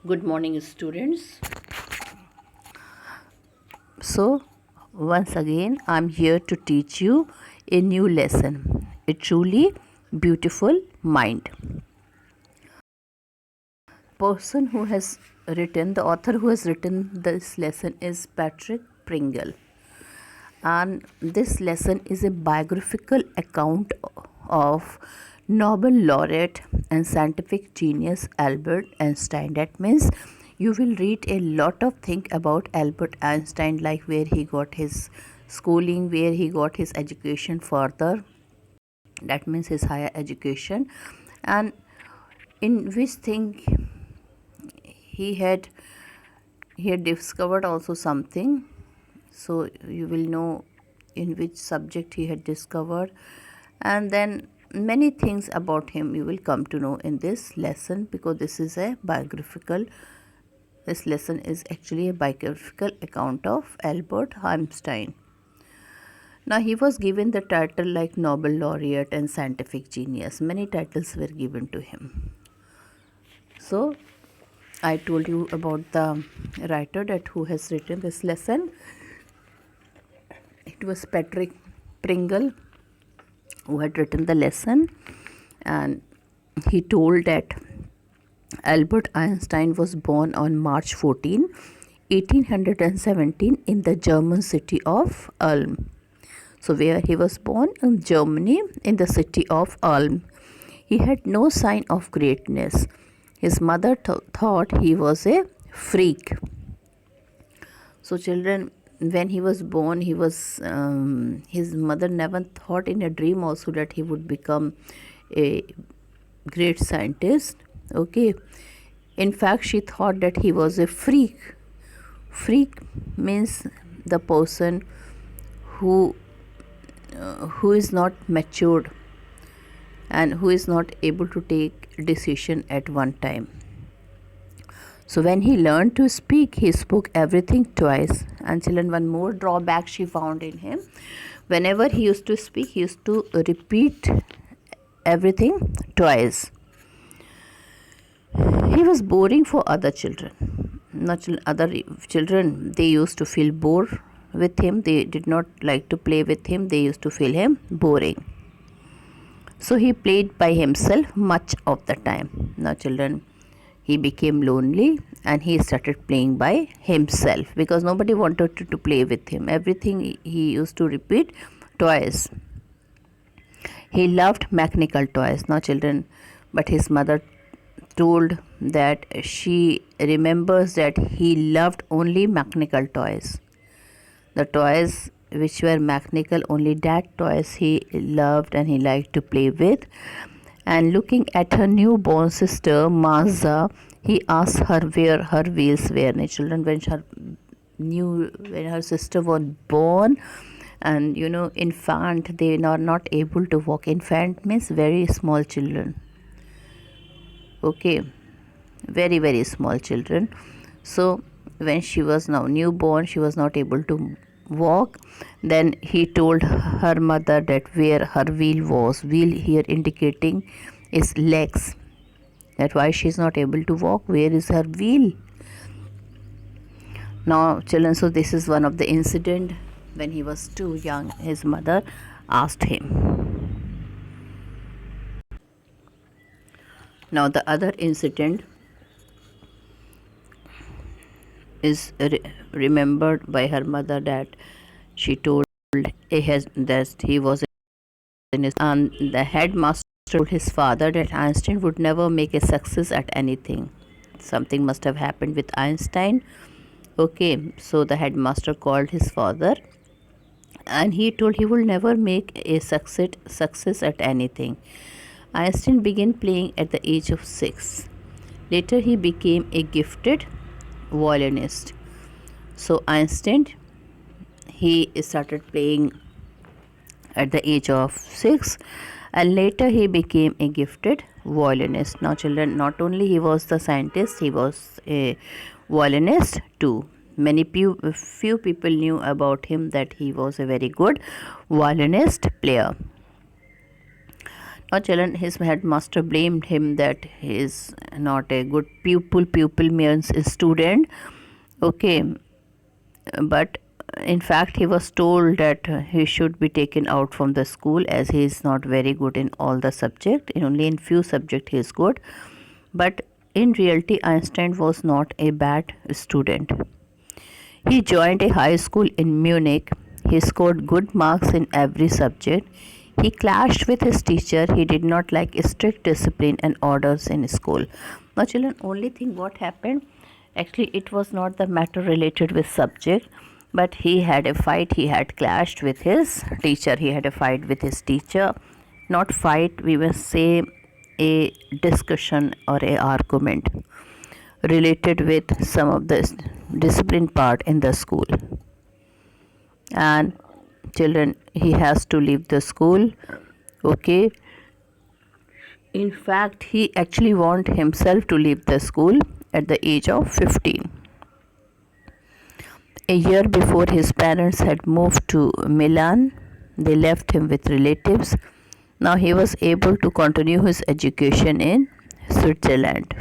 Good morning, students. So, once again, I'm here to teach you a new lesson, a truly beautiful mind. The author who has written this lesson is Patrick Pringle. And this lesson is a biographical account of Nobel laureate and scientific genius Albert Einstein. That means you will read a lot of things about Albert Einstein, like where he got his schooling, where he got his education further, that means his higher education, and in which thing he had he had discovered also something. So you will know in which subject he had discovered, and then many things about him you will come to know in this lesson, because this lesson is actually a biographical account of Albert Einstein. Now, he was given the title like Nobel laureate and scientific genius. Many titles were given to him. So I told you about the writer that who has written this lesson. It was Patrick Pringle who had written the lesson, and he told that Albert Einstein was born on March 14, 1817 in the German city of Ulm. So where he was born? In Germany, in the city of Ulm. He had no sign of greatness. His mother thought he was a freak. So children, when he was born, his mother never thought in a dream also that he would become a great scientist. Okay. In fact, she thought that he was a freak. Freak means the person who is not matured and who is not able to take decision at one time. So when he learned to speak, he spoke everything twice. And children, one more drawback she found in him: whenever he used to speak, he used to repeat everything twice. He was boring for other children. Other children, they used to feel bored with him. They did not like to play with him. They used to feel him boring. So he played by himself much of the time. Now children, he became lonely and he started playing by himself because nobody wanted to play with him. Everything he used to repeat twice. He loved mechanical toys. Now children, but his mother told that she remembers that he loved only mechanical toys. The toys which were mechanical, only that toys he loved and he liked to play with. And looking at her newborn sister Mazda, he asked her where her wheels were. And children, when her sister was born, and infant, they are not able to walk. Infant means very small children. Okay, very very small children. So when she was now newborn, she was not able to walk. Then he told her mother that where her wheel was. Wheel here indicating is legs. That why she is not able to walk. Where is her wheel? Now children, so this is one of the incident. When he was too young, his mother asked him. Now the other incident is remembered by her mother, that she told that he was in his, and the headmaster told his father that Einstein would never make a success at anything. Something must have happened with Einstein. Okay, so the headmaster called his father and he told he will never make a success at anything. Einstein began playing at the age of 6. Later he became a gifted violinist. So Einstein, he started playing at the age of 6, and later he became a gifted violinist. Now children, not only he was the scientist, he was a violinist too. Few people knew about him that he was a very good violinist player. Now, children, his headmaster blamed him that he is not a good pupil. Pupil means a student. Okay, but in fact he was told that he should be taken out from the school as he is not very good in all the subject. In only in few subject he is good, but in reality Einstein was not a bad student. He joined a high school in Munich. He scored good marks in every subject. He clashed with his teacher. He did not like strict discipline and orders in school. Now, children, only thing what happened, actually, it was not the matter related with subject, but he had a fight. He had clashed with his teacher. He had a fight with his teacher. Not fight, we must say a discussion or a argument related with some of the discipline part in the school. And children, he has to leave the school. Okay, in fact he actually wanted himself to leave the school at the age of 15. A year before his parents had moved to Milan, they left him with relatives. Now he was able to continue his education in Switzerland.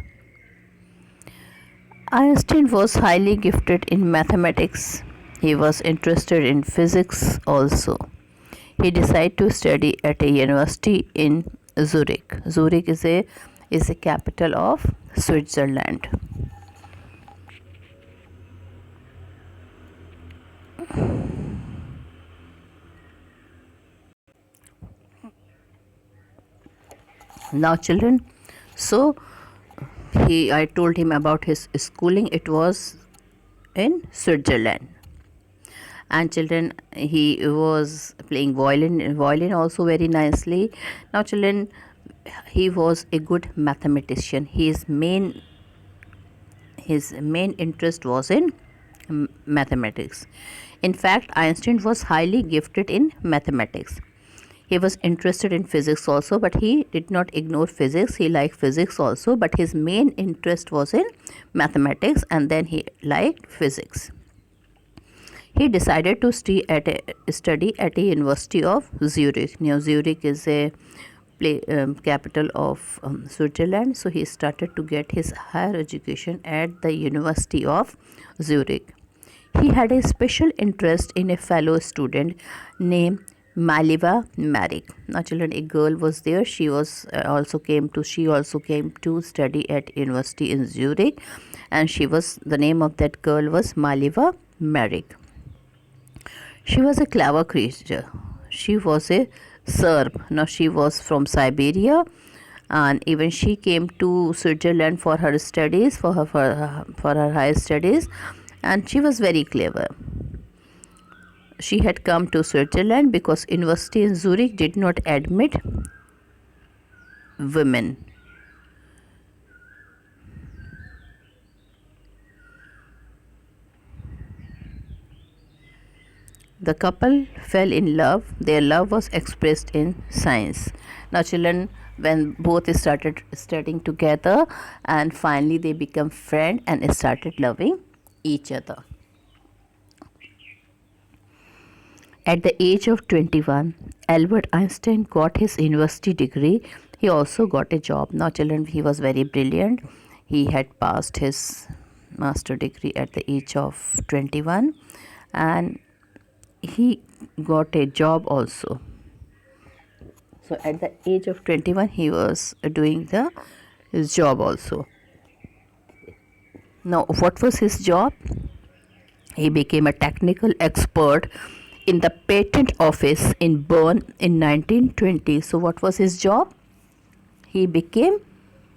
Einstein was highly gifted in mathematics. He was interested in physics also. He decided to study at a university in Zurich. Zurich is a capital of Switzerland. Now, children, so I told him about his schooling. It was in Switzerland. And children, he was playing violin also very nicely. Now, children, he was a good mathematician. His main interest was in mathematics. In fact, Einstein was highly gifted in mathematics. He was interested in physics also, but he did not ignore physics. He liked physics also, but his main interest was in mathematics, and then he liked physics. He decided to study at a university of Zurich. Now, Zurich is a capital of Switzerland, so he started to get his higher education at the University of Zurich. He had a special interest in a fellow student named Maliva Marik. Now, children, a girl was there. She also came to study at university in Zurich, and the name of that girl was Maliva Marik. She was a clever creature. She was a Serb. Now, she was from Siberia, and even she came to Switzerland for her studies, for her higher studies, and she was very clever. She had come to Switzerland because university in Zurich did not admit women. The couple fell in love. Their love was expressed in science. Now, children, when both started studying together, and finally they become friends and started loving each other. At the age of 21, Albert Einstein got his university degree. He also got a job. Now, children, he was very brilliant. He had passed his master degree at the age of 21, and he got a job also. So at the age of 21, he was doing his job also. Now, what was his job? He became a technical expert in the patent office in Bern in 1920. So what was his job? He became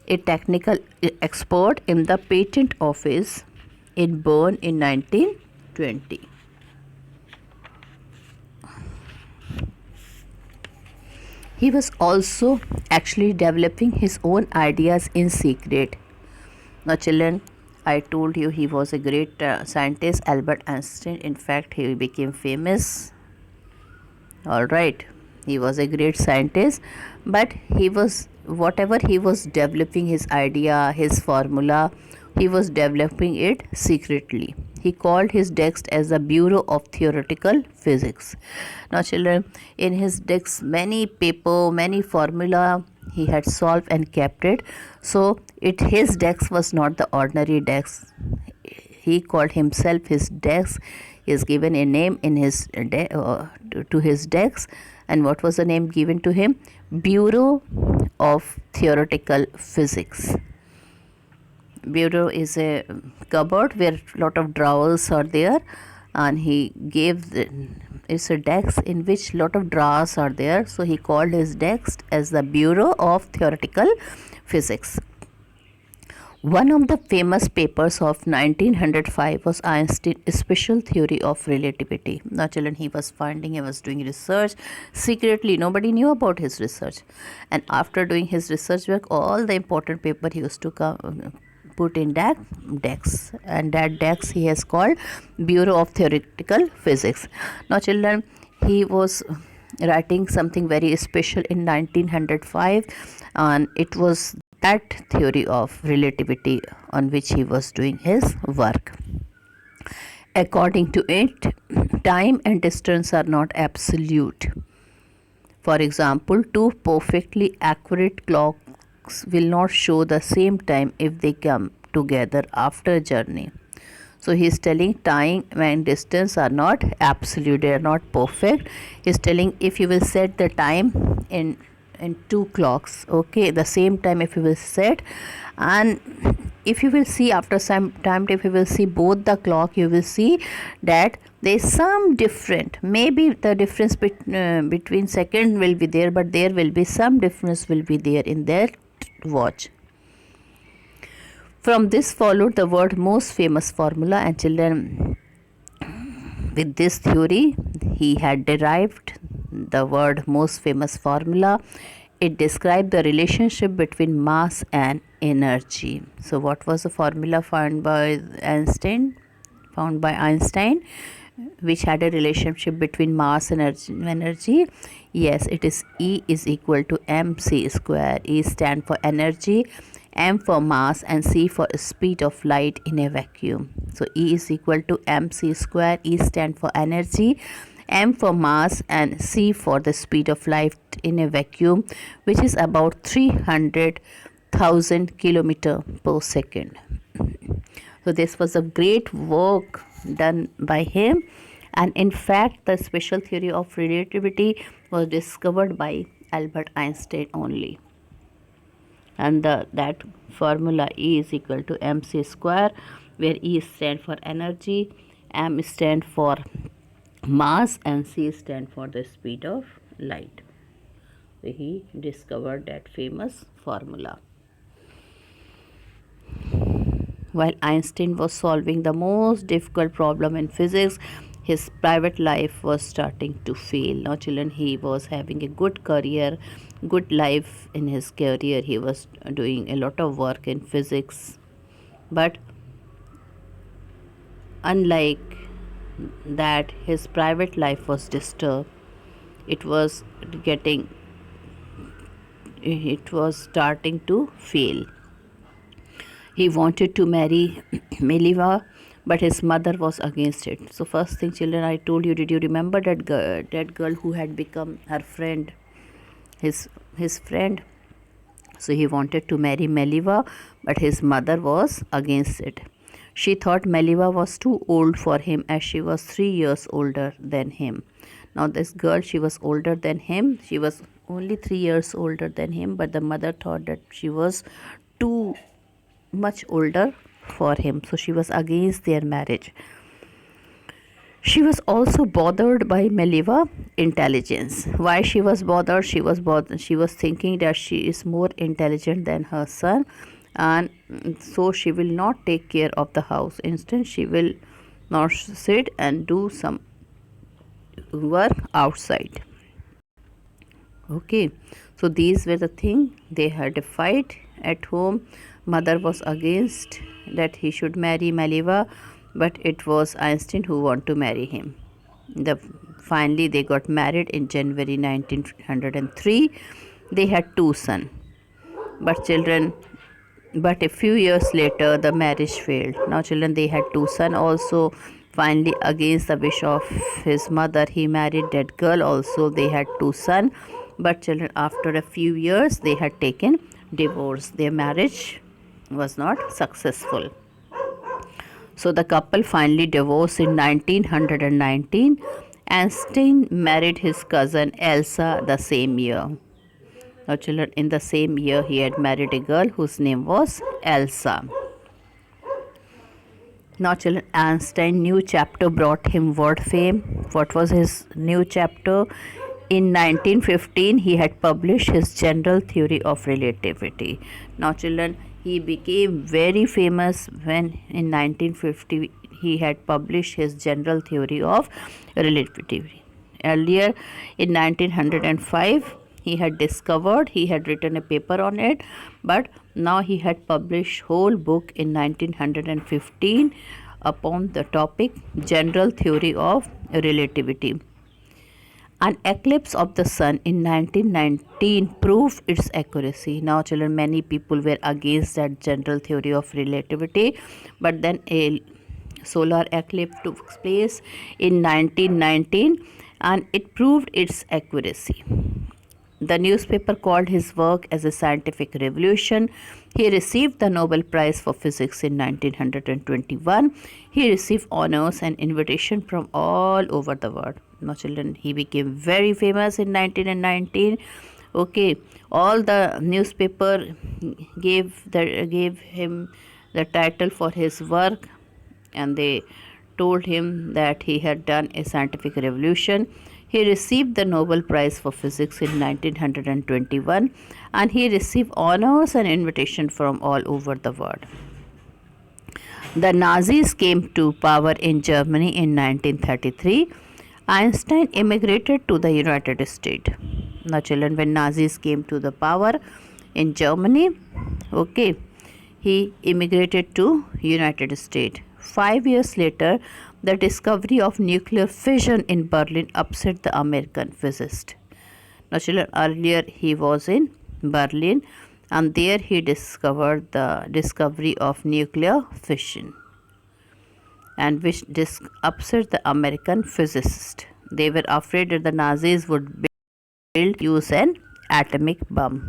a technical expert in the patent office in Bern in 1920. He was also actually developing his own ideas in secret. Now, children, I told you he was a great scientist, Albert Einstein. In fact, he became famous. All right, he was a great scientist, but whatever he was developing, his idea, his formula, he was developing it secretly. He called his desk as the Bureau of Theoretical Physics. Now, children, in his desk, many paper, many formula he had solved and kept it. So, his desk was not the ordinary desk. He called himself his desk. He has given a name in his to his desk. And what was the name given to him? Bureau of Theoretical Physics. Bureau is a cupboard where a lot of drawers are there, and he gave it's a desk in which lot of drawers are there, so he called his desk as the Bureau of Theoretical Physics. One of the famous papers of 1905 was Einstein's special theory of relativity. Now, children, he was doing research secretly. Nobody knew about his research. And after doing his research work, all the important paper he used to put in that desk. And that desk he has called Bureau of Theoretical Physics. Now, children, he was writing something very special in 1905, and it was that theory of relativity on which he was doing his work. According to it, time and distance are not absolute. For example, two perfectly accurate clocks will not show the same time if they come together after a journey. So he is telling time and distance are not absolute, they are not perfect. He is telling if you will set the time in two clocks, okay, the same time if you will set, and if you will see after some time, if you will see both the clock, you will see that there is some different, maybe the difference between second will be there, but there will be some difference will be there in their watch. From this followed the word most famous formula, and children, with this theory he had derived the word most famous formula. It described the relationship between mass and energy. So what was the formula found by Einstein, which had a relationship between mass and energy? Yes, it is E is equal to mc square. E stand for energy, m for mass, and c for speed of light in a vacuum. So E is equal to mc square. E stand for energy, m for mass, and c for the speed of light in a vacuum, which is about 300,000 kilometer per second. So this was a great work done by him, and in fact the special theory of relativity was discovered by Albert Einstein only. And that formula E is equal to mc square, where E stand for energy, m stand for mass, and c stand for the speed of light. So he discovered that famous formula. While Einstein was solving the most difficult problem in physics, his private life was starting to fail. Now, children, he was having a good career, good life in his career. He was doing a lot of work in physics. But unlike that, his private life was disturbed. It was starting to fail. He wanted to marry Mileva, but his mother was against it. So first thing, children, I told you, did you remember that girl who had become her friend, his friend? So he wanted to marry Mileva, but his mother was against it. She thought Mileva was too old for him, as she was 3 years older than him. Now this girl, she was older than him. She was only 3 years older than him, but the mother thought that she was too much older for him, so she was against their marriage. She was also bothered by Mileva's intelligence. Why she was bothered? She was thinking that she is more intelligent than her son, and so she will not take care of the house. Instead, she will not sit and do some work outside. Okay, so these were the things. They had a fight at home. Mother was against that he should marry Mileva, but it was Einstein who wanted to marry him. Finally they got married in January 1903. They had 2 sons. But children, But a few years later, the marriage failed. Now, children, they had two sons also. Finally, against the wish of his mother, he married that girl also. They had two sons. But, children, after a few years, they had taken divorce. Their marriage was not successful. So, the couple finally divorced in 1919. Einstein married his cousin Elsa the same year. Now, children, in the same year, he had married a girl whose name was Elsa. Now, children, Einstein's new chapter brought him world fame. What was his new chapter? In 1915, he had published his general theory of relativity. Now, children, he became very famous when in 1950 he had published his general theory of relativity. Earlier, in 1905, he had written a paper on it, but now he had published whole book in 1915 upon the topic general theory of relativity. An eclipse of the sun in 1919 proved its accuracy. Now, children, many people were against that general theory of relativity, but then a solar eclipse took place in 1919 and it proved its accuracy. The newspaper called his work as a scientific revolution. He received the Nobel Prize for Physics in 1921. He received honors and invitation from all over the world. Now, children, he became very famous in 1919. Okay, all the newspaper gave him the title for his work, and they told him that he had done a scientific revolution. He received the Nobel Prize for Physics in 1921 and he received honors and invitation from all over the world. The Nazis came to power in Germany in 1933. Einstein immigrated to the United States. Now, children, when Nazis came to the power in Germany, okay, he immigrated to United States. 5 years later, the discovery of nuclear fission in Berlin upset the American physicist. Now, children, earlier he was in Berlin and there he discovered the discovery of nuclear fission, and which upset the American physicists. They were afraid that the Nazis would use an atomic bomb.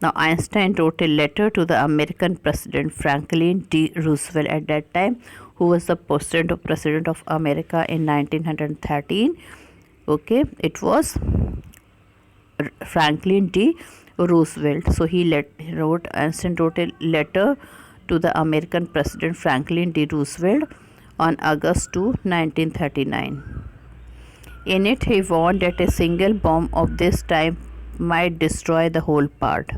Now, Einstein wrote a letter to the American President Franklin D. Roosevelt at that time, who was the president of America in 1913. Okay, it was Franklin D. Roosevelt. So Einstein wrote a letter to the American President Franklin D. Roosevelt on August 2, 1939. In it, he warned that a single bomb of this type might destroy the whole part.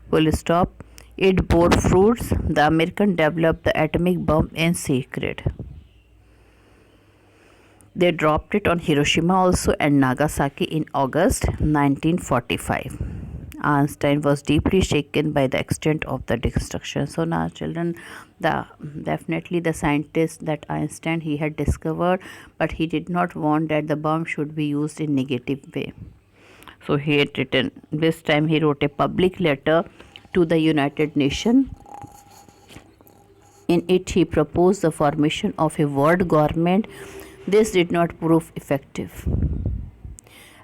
Full stop. It bore fruits. The Americans developed the atomic bomb in secret. They dropped it on Hiroshima also and Nagasaki in August 1945. Einstein was deeply shaken by the extent of the destruction. So now, children, definitely the scientist that Einstein he had discovered, but he did not want that the bomb should be used in negative way. So he had written, this time he wrote a public letter to the United Nations. In it, he proposed the formation of a world government. This did not prove effective.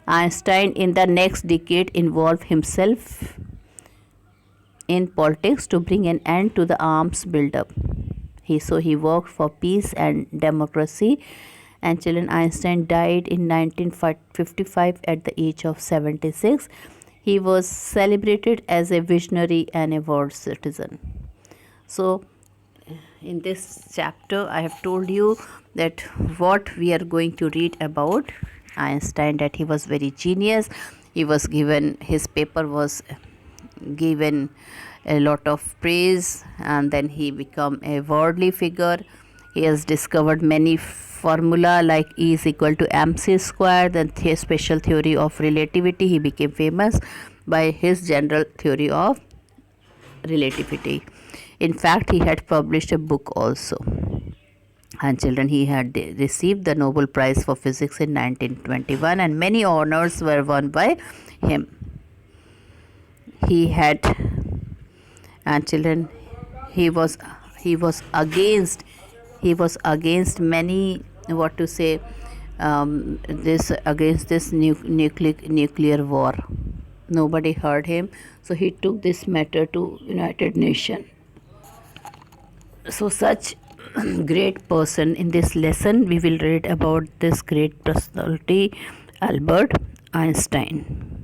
Einstein in the next decade involved himself in politics to bring an end to the arms buildup. He worked for peace and democracy. And children, Einstein died in 1955 at the age of 76. He was celebrated as a visionary and a world citizen. So, in this chapter, I have told you that what we are going to read about Einstein, that he was very genius. His paper was given a lot of praise, and then he became a worldly figure. He has discovered many formula like E is equal to mc square. Then special theory of relativity. He became famous by his general theory of relativity. In fact, he had published a book also. And children, he had received the Nobel Prize for Physics in 1921 and many honors were won by him. He had And children, he was he was against he was against many, what to say, this against this nuclear war. Nobody heard him, so he took this matter to United Nations. So such great person, in this lesson we will read about this great personality, Albert Einstein.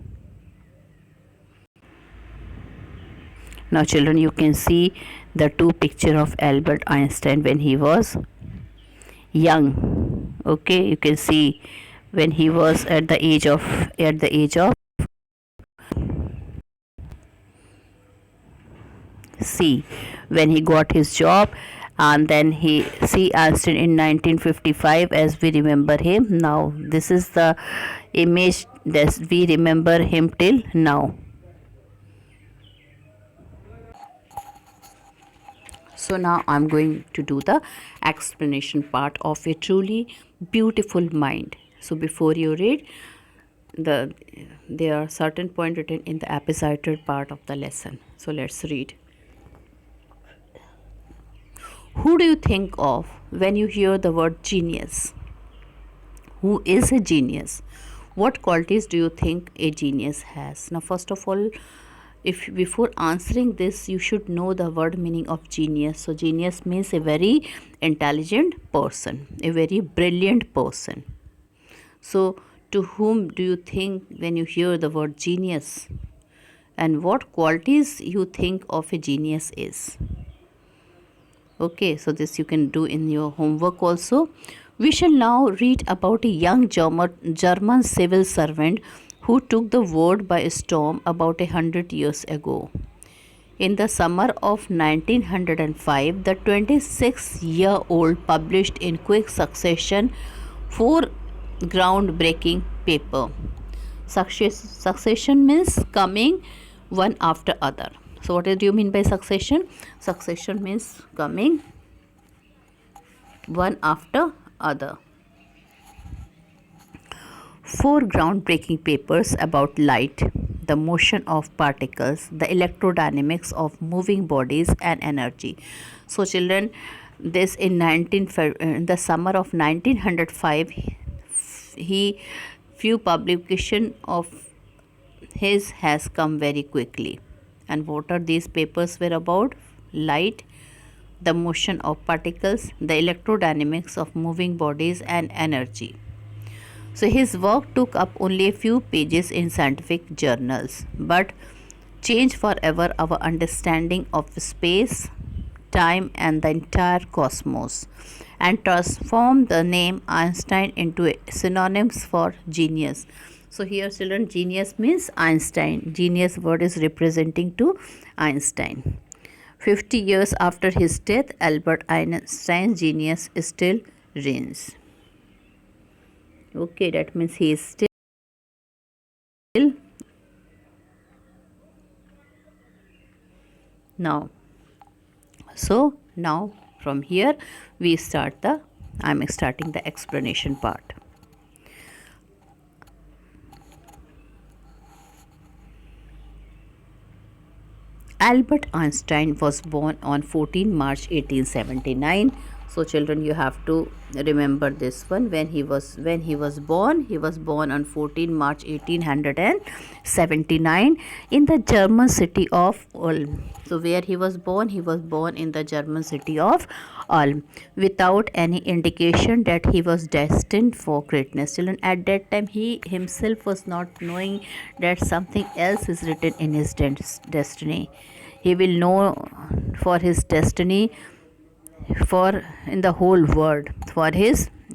Now children, you can see the two picture of Albert Einstein when he was young. Okay, you can see when he was at the age of C, when he got his job. And then he C Einstein in 1955, as we remember him now. This is the image that we remember him till now. So now I'm going to do the explanation part of a truly beautiful mind. So before you read, there are certain points written in the epicyclic part of the lesson. So let's read. Who do you think of when you hear the word genius? Who is a genius? What qualities do you think a genius has? Now, first of all, if before answering this, you should know the word meaning of genius. So genius means a very intelligent person, a very brilliant person. So to whom do you think when you hear the word genius? And what qualities you think of a genius is? Okay, so this you can do in your homework also. We shall now read about a young German civil servant who took the world by storm about 100 years ago. In the summer of 1905, the 26-year-old published in quick succession 4 groundbreaking papers. Succession means coming one after other. So what do you mean by succession? Succession means coming one after other. 4 groundbreaking papers about light, the motion of particles, the electrodynamics of moving bodies, and energy. So children, this in the summer of 1905, he few publication of his has come very quickly. And what are these papers were about? Light, the motion of particles, the electrodynamics of moving bodies, and energy. So his work took up only a few pages in scientific journals, but changed forever our understanding of space, time, and the entire cosmos, and transformed the name Einstein into a synonyms for genius. So here children, genius means Einstein. Genius word is representing to Einstein. 50 years after his death, Albert Einstein's genius still reigns. Okay, that means he is still. Now, so now from here we start I'm starting the explanation part. Albert Einstein was born on 14 March 1879. So children, you have to remember this one. When he was born on 14 March 1879 in the German city of Ulm. So where he was born? He was born in the German city of Ulm, without any indication that he was destined for greatness. Children, at that time he himself was not knowing that something else is written in his destiny. He will know for his destiny in the whole world.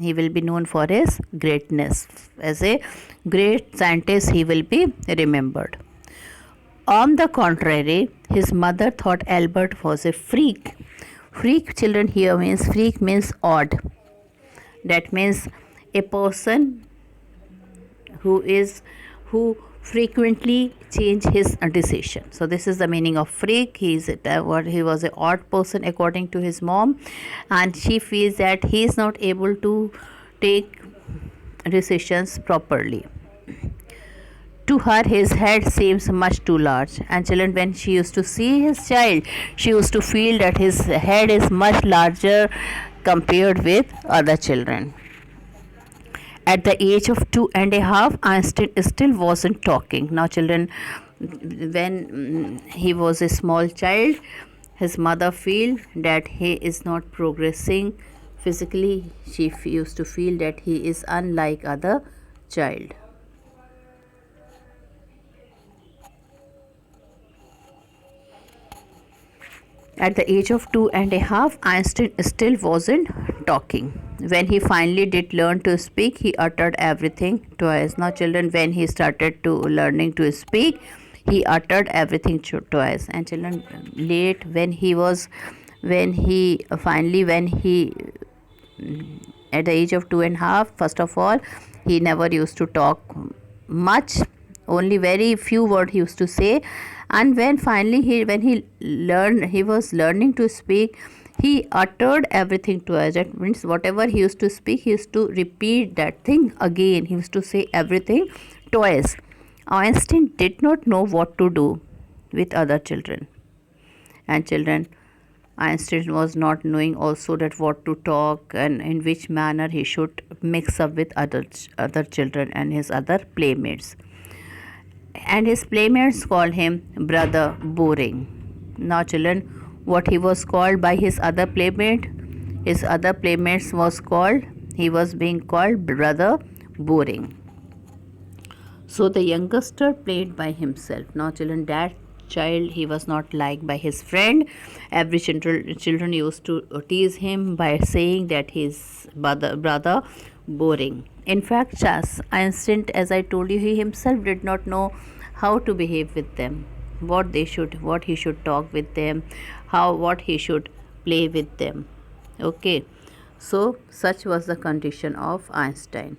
He will be known for his greatness. As a great scientist, he will be remembered. On the contrary, his mother thought Albert was a freak. Freak, children, here means freak means odd. That means a person who frequently change his decision. So this is the meaning of freak. He was an odd person according to his mom, and she feels that he is not able to take decisions properly. To To her, his head seems much too large. And children, when she used to see his child, she used to feel that his head is much larger compared with other children. At the age of 2.5, Einstein still wasn't talking. Now, children, when he was a small child, his mother feel that he is not progressing physically. She used to feel that he is unlike other child. At the age of 2.5, Einstein still wasn't talking. When he finally did learn to speak, he uttered everything twice. Now, children, when he started to learning to speak, he uttered everything twice. And children, late when he at the age of 2.5, first of all, he never used to talk much. Only very few words he used to say. And when finally he was learning to speak, he uttered everything twice. That means whatever he used to speak, he used to repeat that thing again. He used to say everything twice. Einstein did not know what to do with other children. And children, Einstein was not knowing also that what to talk and in which manner he should mix up with other children and his other playmates. And his playmates called him Brother Boring. Now, children, what he was called by his other playmate, his other playmates he was being called Brother Boring. So the youngster played by himself. Now, children, that child, he was not liked by his friend. Every children used to tease him by saying that his brother boring. In fact, Einstein, as I told you, he himself did not know how to behave with them, what he should talk with them, what he should play with them. Okay, so such was the condition of Einstein.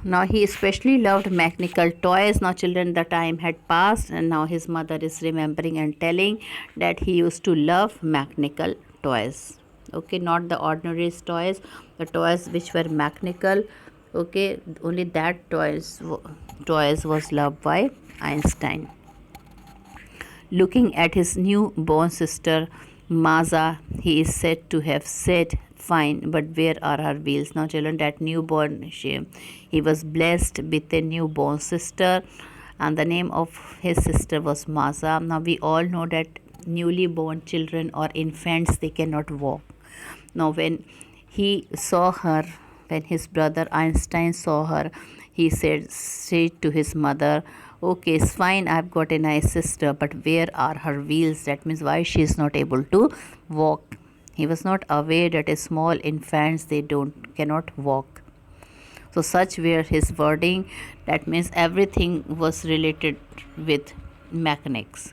Now, he especially loved mechanical toys. Now, children, the time had passed, and now his mother is remembering and telling that he used to love mechanical toys. Okay, not the ordinary toys, the toys which were mechanical. Okay, only that toys was loved by Einstein. Looking at his newborn sister Maza, he is said to have said, "Fine, but where are her wheels?" Now, children, that newborn, he was blessed with a newborn sister, and the name of his sister was Maza. Now, we all know that newly born children or infants, they cannot walk. Now, when his brother Einstein saw her, he said to his mother, "Okay, it's fine, I've got a nice sister, but where are her wheels?" That means why she is not able to walk. He was not aware that a small infants, they cannot walk. So such were his wording. That means everything was related with mechanics.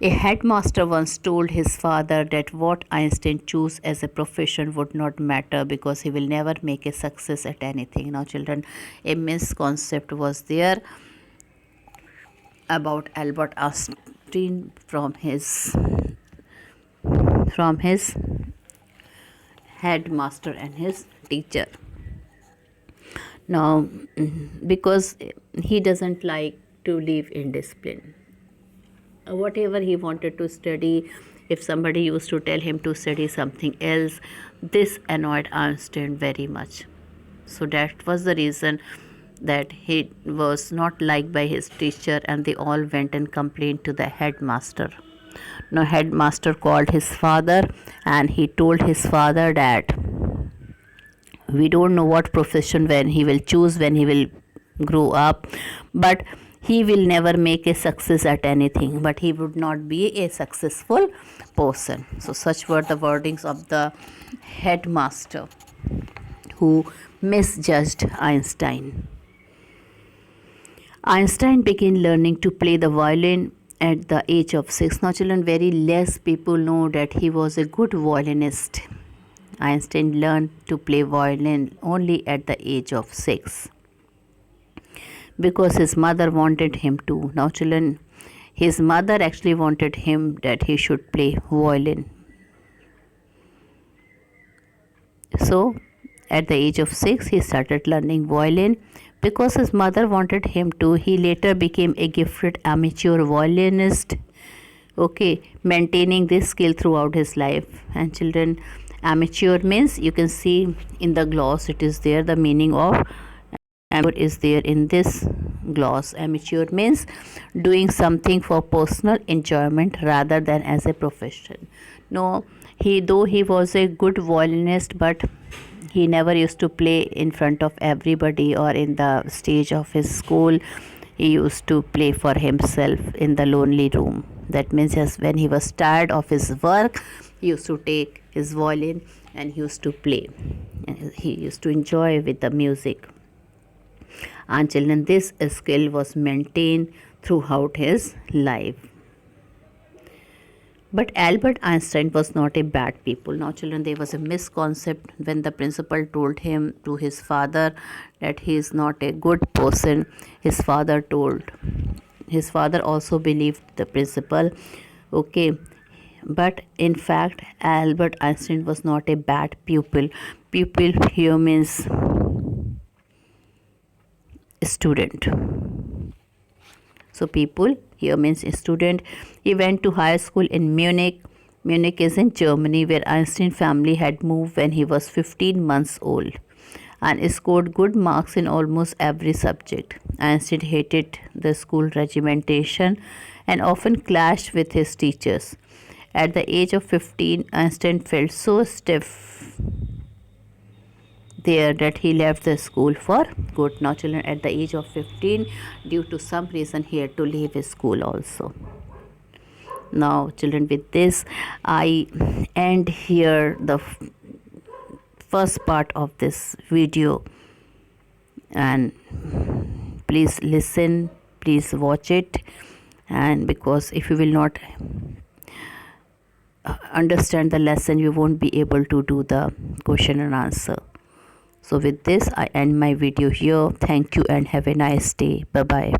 A headmaster once told his father that what Einstein chose as a profession would not matter because he will never make a success at anything. Now, children, a misconception was there about Albert Einstein from his headmaster and his teacher. Now, because he doesn't like to live in discipline, whatever he wanted to study, if somebody used to tell him to study something else, this annoyed Einstein very much. So that was the reason that he was not liked by his teacher, and they all went and complained to the headmaster. Now, headmaster called his father, and he told his father that we don't know what profession when he will choose when he will grow up, but he will never make a success at anything, but he would not be a successful person. So such were the wordings of the headmaster who misjudged Einstein. Einstein began learning to play the violin at the age of 6. Now, children, very less people know that he was a good violinist. Einstein learned to play violin only at the age of 6 because his mother wanted him to. Now, children, his mother actually wanted him that he should play violin. So At the age of 6, he started learning violin because his mother wanted him to. He later became a gifted amateur violinist, okay, maintaining this skill throughout his life. And children, amateur means, you can see in the gloss, it is there, the meaning of amateur is there in this gloss. Amateur means doing something for personal enjoyment rather than as a profession. No, though he was a good violinist, but he never used to play in front of everybody or in the stage of his school. He used to play for himself in the lonely room. That means, just when he was tired of his work, he used to take his violin and he used to play. He used to enjoy with the music. And children, this skill was maintained throughout his life. But Albert Einstein was not a bad people. Now children, there was a misconception when the principal told him to his father that he is not a good person. His father also believed the principal, okay. But in fact, Albert Einstein was not a bad pupil. Pupil here means student. So people here means student. He went to high school in Munich. Munich is in Germany, where Einstein family had moved when he was 15 months old, and scored good marks in almost every subject. Einstein hated the school regimentation and often clashed with his teachers. At the age of 15, Einstein felt so stiff there that he left the school for good. Now children, at the age of 15, due to some reason, he had to leave his school also. Now children, with this I end here the first part of this video, and please listen, please watch it, and because if you will not understand the lesson, you won't be able to do the question and answer. So with this I end my video here. Thank you and have a nice day. Bye bye.